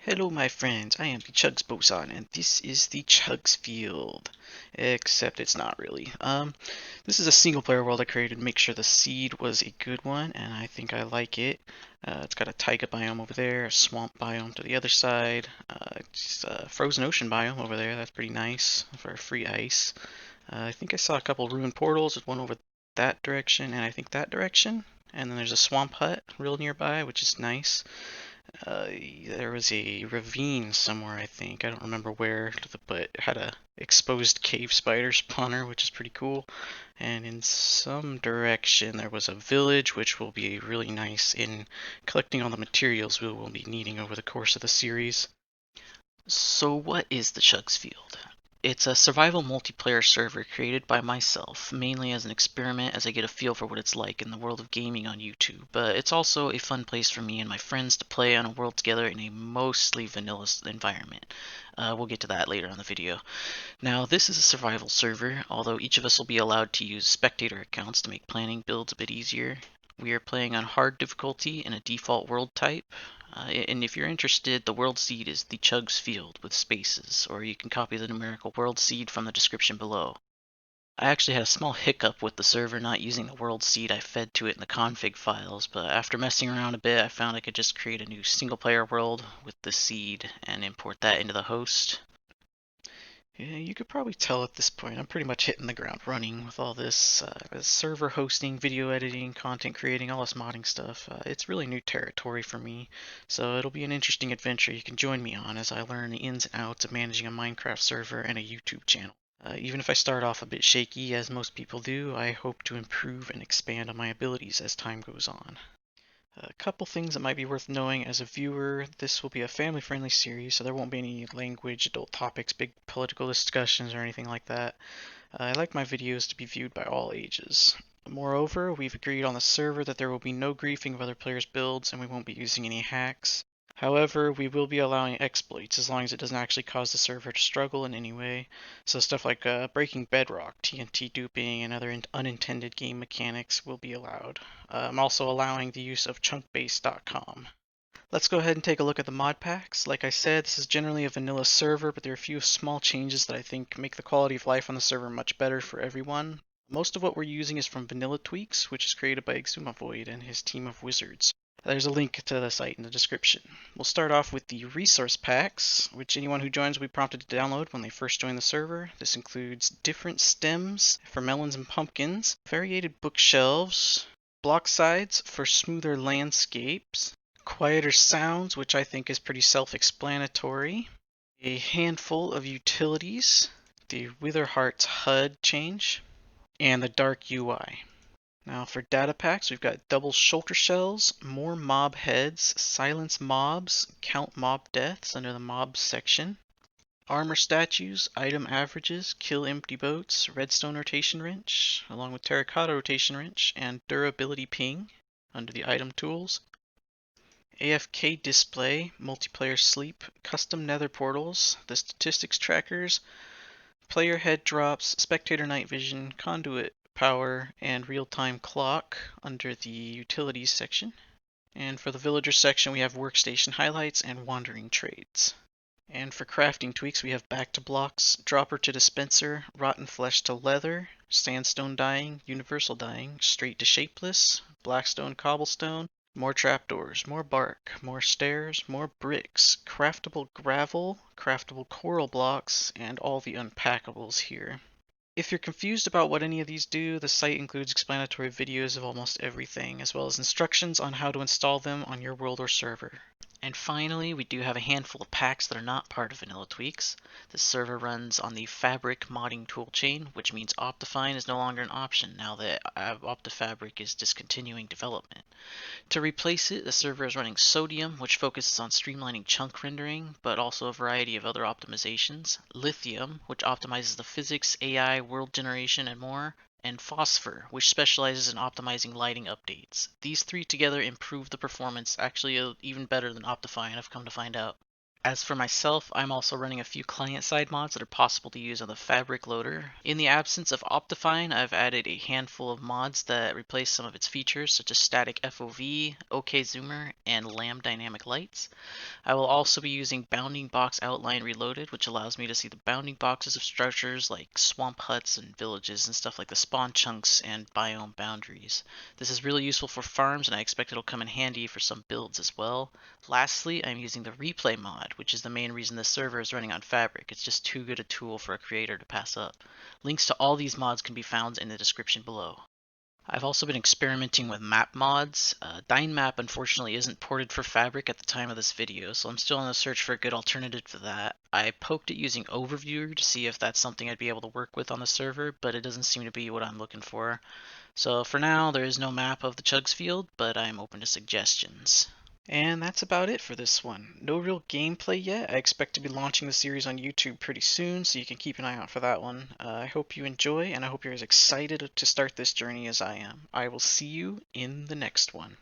Hello my friends, I am the Chugs Boson and this is the Chugs field. Except it's not really. This is a single player world I created to make sure the seed was a good one and I think I like it. It's got a taiga biome over there, a swamp biome to the other side, just a frozen ocean biome over there, that's pretty nice for free ice. I think I saw a couple ruined portals, there's one over that direction and I think that direction. And then there's a swamp hut real nearby, which is nice. There was a ravine somewhere, I think. I don't remember where, but it had a exposed cave spider spawner, which is pretty cool. And in some direction, there was a village, which will be really nice in collecting all the materials we will be needing over the course of the series. So what is the Chugs Field? It's a survival multiplayer server created by myself, mainly as an experiment as I get a feel for what it's like in the world of gaming on YouTube, but it's also a fun place for me and my friends to play on a world together in a mostly vanilla environment. We'll get to that later on the video. Now, this is a survival server, although each of us will be allowed to use spectator accounts to make planning builds a bit easier. We are playing on hard difficulty in a default world type, and if you're interested, the world seed is the Chugs field with spaces, or you can copy the numerical world seed from the description below. I actually had a small hiccup with the server not using the world seed I fed to it in the config files, but after messing around a bit, I found I could just create a new single player world with the seed and import that into the host. Yeah, you could probably tell at this point I'm pretty much hitting the ground running with all this server hosting, video editing, content creating, all this modding stuff. It's really new territory for me, so it'll be an interesting adventure you can join me on as I learn the ins and outs of managing a Minecraft server and a YouTube channel. Even if I start off a bit shaky, as most people do, I hope to improve and expand on my abilities as time goes on. A couple things that might be worth knowing as a viewer. This will be a family-friendly series, so there won't be any language, adult topics, big political discussions, or anything like that. I like my videos to be viewed by all ages. Moreover, we've agreed on the server that there will be no griefing of other players' builds, and we won't be using any hacks. However, we will be allowing exploits as long as it doesn't actually cause the server to struggle in any way. So stuff like breaking bedrock, TNT duping, and other unintended game mechanics will be allowed. I'm also allowing the use of chunkbase.com. Let's go ahead and take a look at the mod packs. Like I said, this is generally a vanilla server, but there are a few small changes that I think make the quality of life on the server much better for everyone. Most of what we're using is from Vanilla Tweaks, which is created by Exumavoid and his team of wizards. There's a link to the site in the description. We'll start off with the resource packs, which anyone who joins will be prompted to download when they first join the server. This includes different stems for melons and pumpkins, variated bookshelves, block sides for smoother landscapes, quieter sounds, which I think is pretty self-explanatory, a handful of utilities, the Witherheart's HUD change, and the dark UI. Now for data packs, we've got double shoulder shells, more mob heads, silence mobs, count mob deaths under the mobs section, armor statues, item averages, kill empty boats, redstone rotation wrench, along with terracotta rotation wrench, and durability ping under the item tools, AFK display, multiplayer sleep, custom nether portals, the statistics trackers, player head drops, spectator night vision, conduit power, and real-time clock under the utilities section. And for the villager section, we have workstation highlights and wandering trades. And for crafting tweaks, we have back to blocks, dropper to dispenser, rotten flesh to leather, sandstone dyeing, universal dyeing, straight to shapeless, blackstone cobblestone, more trapdoors, more bark, more stairs, more bricks, craftable gravel, craftable coral blocks, and all the unpackables here. If you're confused about what any of these do, the site includes explanatory videos of almost everything, as well as instructions on how to install them on your world or server. And finally, we do have a handful of packs that are not part of Vanilla Tweaks. This server runs on the Fabric modding toolchain, which means Optifine is no longer an option now that OptiFabric is discontinuing development. To replace it, the server is running Sodium, which focuses on streamlining chunk rendering, but also a variety of other optimizations, Lithium, which optimizes the physics, AI, world generation, and more, and Phosphor, which specializes in optimizing lighting updates. These three together improve the performance, actually even better than Optifine, I've come to find out. As for myself, I'm also running a few client-side mods that are possible to use on the Fabric loader. In the absence of Optifine, I've added a handful of mods that replace some of its features, such as static FOV, OK Zoomer, and Lamb dynamic lights. I will also be using Bounding Box Outline Reloaded, which allows me to see the bounding boxes of structures like swamp huts and villages and stuff like the spawn chunks and biome boundaries. This is really useful for farms, and I expect it'll come in handy for some builds as well. Lastly, I'm using the Replay mod, which is the main reason this server is running on Fabric. It's just too good a tool for a creator to pass up. Links to all these mods can be found in the description below. I've also been experimenting with map mods. Dynmap unfortunately isn't ported for Fabric at the time of this video, so I'm still on the search for a good alternative for that. I poked at using Overviewer to see if that's something I'd be able to work with on the server, but it doesn't seem to be what I'm looking for. So for now, there is no map of the Chugs field, but I'm open to suggestions. And that's about it for this one. No real gameplay yet. I expect to be launching the series on YouTube pretty soon, so you can keep an eye out for that one. I hope you enjoy, and I hope you're as excited to start this journey as I am. I will see you in the next one.